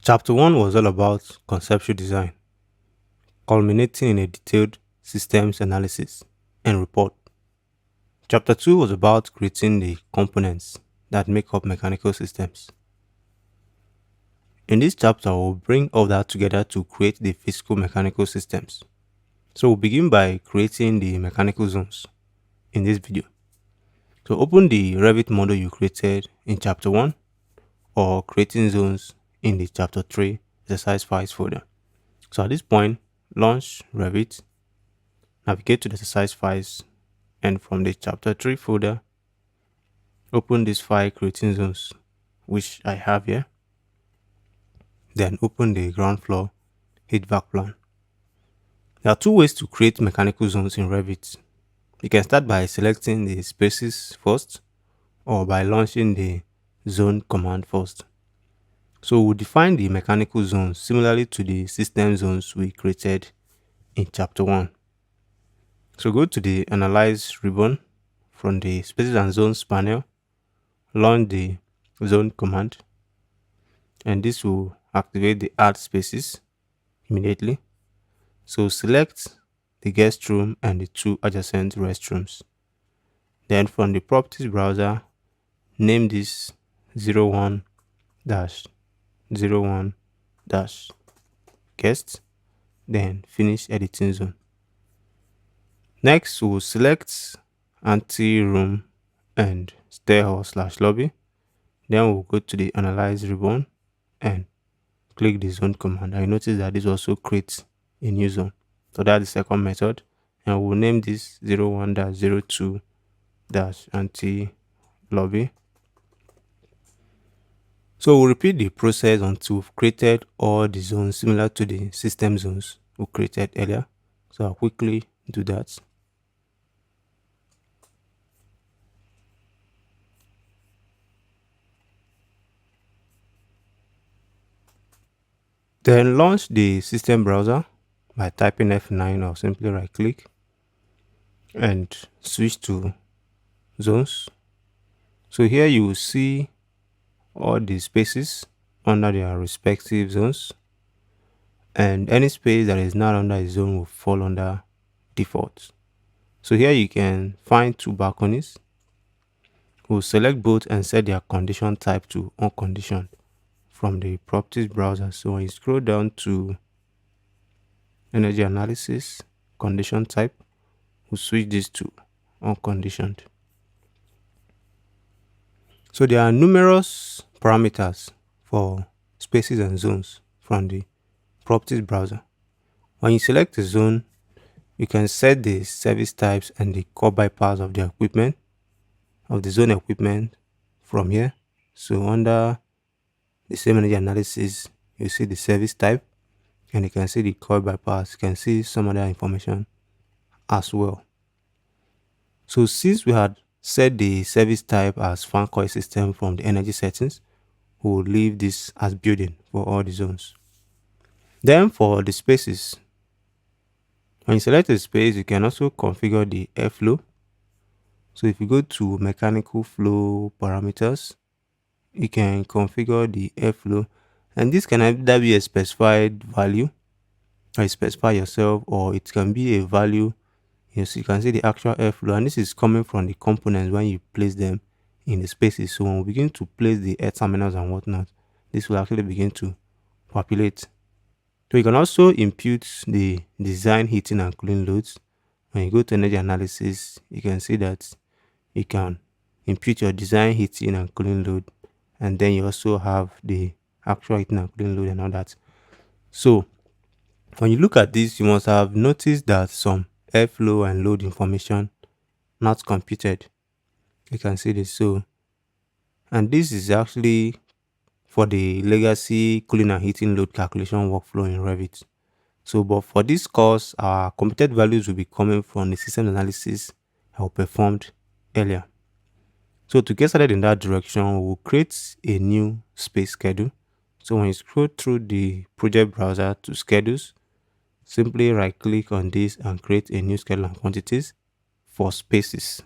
Chapter 1 was all about conceptual design, culminating in a detailed systems analysis and report. Chapter 2 was about creating the components that make up mechanical systems. In this chapter, we'll bring all that together to create the physical mechanical systems. So we'll begin by creating the mechanical zones in this video. So open the Revit model you created in chapter 1 or creating zones in the chapter 3 exercise files folder. So at this point, launch Revit, navigate to the exercise files, and from the chapter 3 folder, open this file creating zones, which I have here. Then open the ground floor HVAC plan. There are two ways to create mechanical zones in Revit. You can start by selecting the spaces first or by launching the zone command first. So we'll define the mechanical zones similarly to the system zones we created in chapter 1. So go to the Analyze ribbon from the Spaces and Zones panel, launch the zone command, and this will activate the Add Spaces immediately. So select the guest room and the two adjacent restrooms. Then from the Properties browser, name this 01-01-guest, then finish editing zone. Next, we'll select ante-room and stairhall/lobby. Then we'll go to the Analyze ribbon and click the zone command. I notice that this also creates a new zone. So that's the second method. And we'll name this 01-02-ante-lobby. So we'll repeat the process until we've created all the zones similar to the system zones we created earlier. So I'll quickly do that. Then launch the system browser by typing F9 or simply right click and switch to zones. So here you will see all the spaces under their respective zones, and any space that is not under a zone will fall under default. So here you can find two balconies. We'll select both and set their condition type to unconditioned from the properties browser. So when you scroll down to energy analysis condition type, we'll switch this to unconditioned. So there are numerous parameters for spaces and zones from the properties browser. When you select a zone, you can set the service types and the core bypass of the equipment, of the zone equipment from here. So under the same energy analysis, you see the service type and you can see the core bypass. You can see some other information as well. So since we had set the service type as fan coil system from the energy settings, we will leave this as building for all the zones. Then for the spaces, when you select a space, you can also configure the airflow. So if you go to mechanical flow parameters, you can configure the airflow, and this can either be a specified value or you specify yourself, or it can be a value. Yes, you can see the actual airflow, and this is coming from the components when you place them in the spaces. So when we begin to place the air terminals and whatnot, this will actually begin to populate. So you can also impute the design heating and cooling loads. When you go to energy analysis, you can see that you can impute your design heating and cooling load, and then you also have the actual heating and cooling load and all that. So when you look at this, you must have noticed that some airflow and load information not computed. You can see this. So, and this is actually for the legacy cooling and heating load calculation workflow in Revit. So, but for this course, our computed values will be coming from the system analysis I performed earlier. So to get started in that direction, we'll create a new space schedule. So when you scroll through the project browser to schedules, simply right click on this and create a new schedule and quantities for spaces.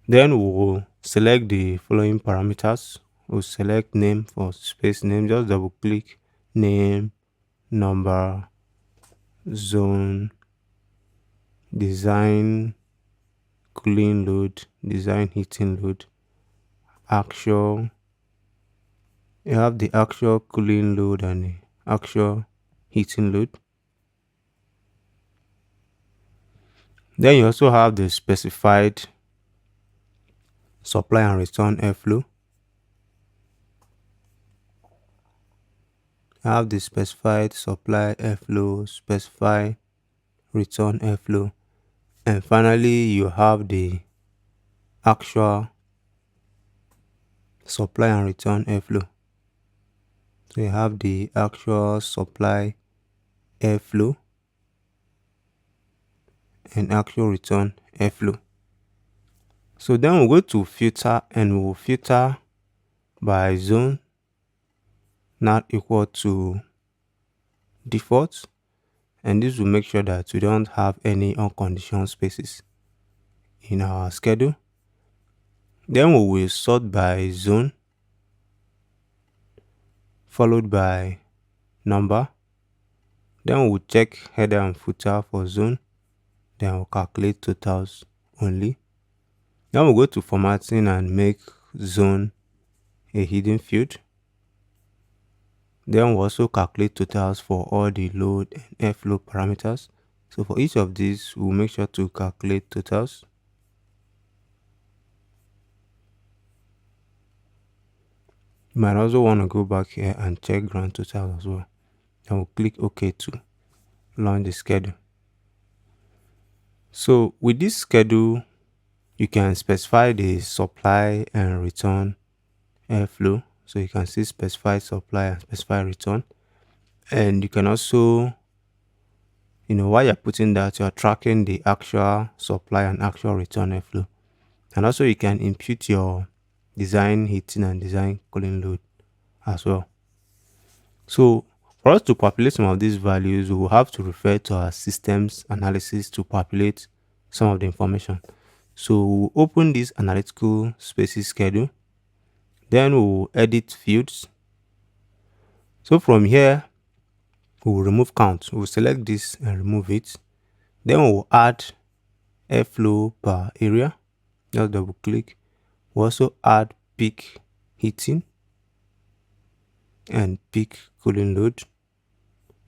Then we'll select the following parameters. we'll select name for space name, just double click name, number, zone, design cooling load, design heating load, actual. You have the actual cooling load and the actual heating load. Then you also have the specified supply and return airflow. You have the specified supply airflow, specify return airflow, and finally you have the actual supply and return airflow. So you have the actual supply airflow and actual return airflow. So then we'll go to filter and we'll filter by zone not equal to default, and this will make sure that we don't have any unconditional spaces in our schedule. Then we will sort by zone followed by number. Then we'll check header and footer for zone. Then we'll calculate totals only. Then we'll go to formatting and make zone a hidden field. Then we'll also calculate totals for all the load and airflow parameters. So for each of these, we'll make sure to calculate totals. You might also want to go back here and check grand total as well. And we'll click OK to launch the schedule. So with this schedule, you can specify the supply and return airflow. So you can see specify supply and specify return. And you can also, while you're putting that, you're tracking the actual supply and actual return airflow. And also you can impute your design heating and design cooling load as well. So for us to populate some of these values, we will have to refer to our systems analysis to populate some of the information. So we'll open this analytical spaces schedule. Then we'll edit fields. So from here, we'll remove count. We'll select this and remove it. Then we'll add airflow per area. Just double click. We'll also add peak heating and peak cooling load.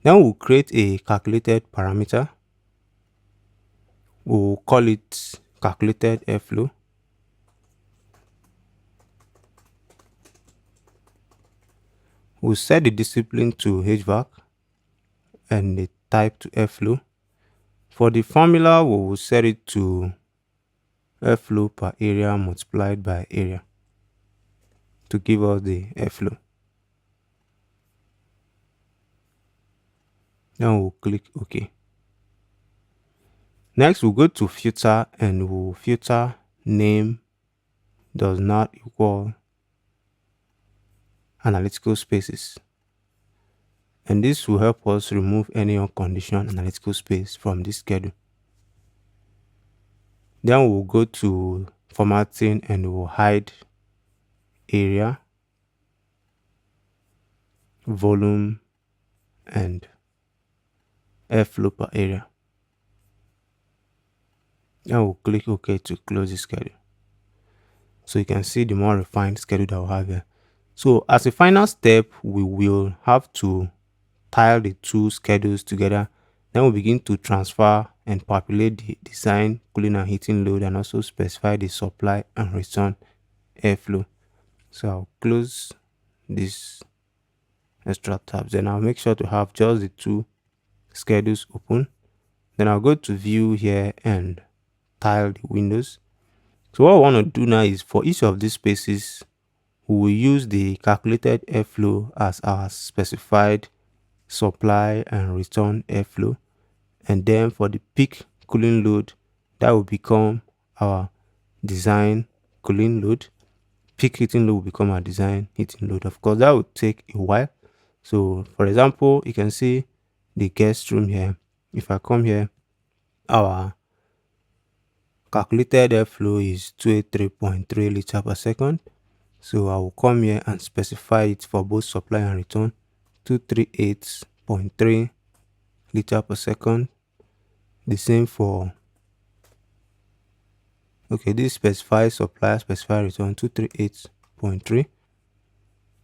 Then we'll create a calculated parameter. We'll call it calculated airflow. We'll set the discipline to HVAC and the type to airflow. For the formula, we will set it to airflow per area multiplied by area to give us the airflow. Then we'll click OK. Next, we'll go to filter and we'll filter name does not equal analytical spaces. And this will help us remove any unconditional analytical space from this schedule. Then we'll go to formatting and we'll hide area, volume, and airflow per area. Then we'll click OK to close the schedule. So you can see the more refined schedule that we'll have here. So as a final step, we will have to tile the two schedules together. Then we'll begin to transfer and populate the design, cooling and heating load, and also specify the supply and return airflow. So I'll close these extra tabs. Then I'll make sure to have just the two schedules open. Then I'll go to view here and tile the windows. So what I want to do now is for each of these spaces, we will use the calculated airflow as our specified supply and return airflow. And then for the peak cooling load, that will become our design cooling load. Peak heating load will become our design heating load. Of course, that will take a while. So for example, you can see the guest room here. If I come here, our calculated airflow is 283.3 liters per second. So I will come here and specify it for both supply and return. 238.3 liter per second. The same for, okay, this specify supply, specify return 238.3.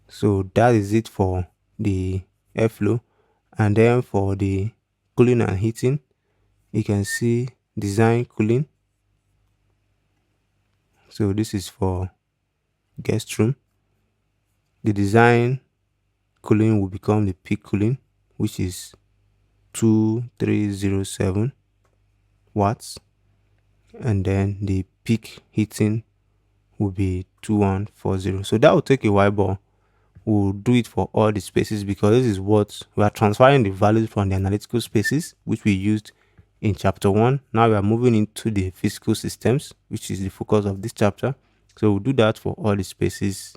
So that is it for the airflow. And then for the cooling and heating, you can see design cooling. So this is for guest room. The design cooling will become the peak cooling, which is 2307 watts, and then the peak heating will be 2140. So that will take a while, but we'll do it for all the spaces because this is what we are transferring the values from the analytical spaces, which we used in chapter 1. Now we are moving into the physical systems, which is the focus of this chapter. So we'll do that for all the spaces,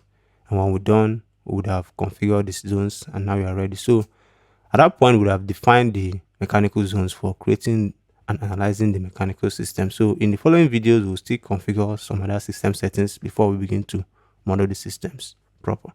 and when we're done, we would have configured these zones, and now we are ready. So at that point, we would have defined the mechanical zones for creating and analyzing the mechanical system. So in the following videos, we'll still configure some other system settings before we begin to model the systems proper.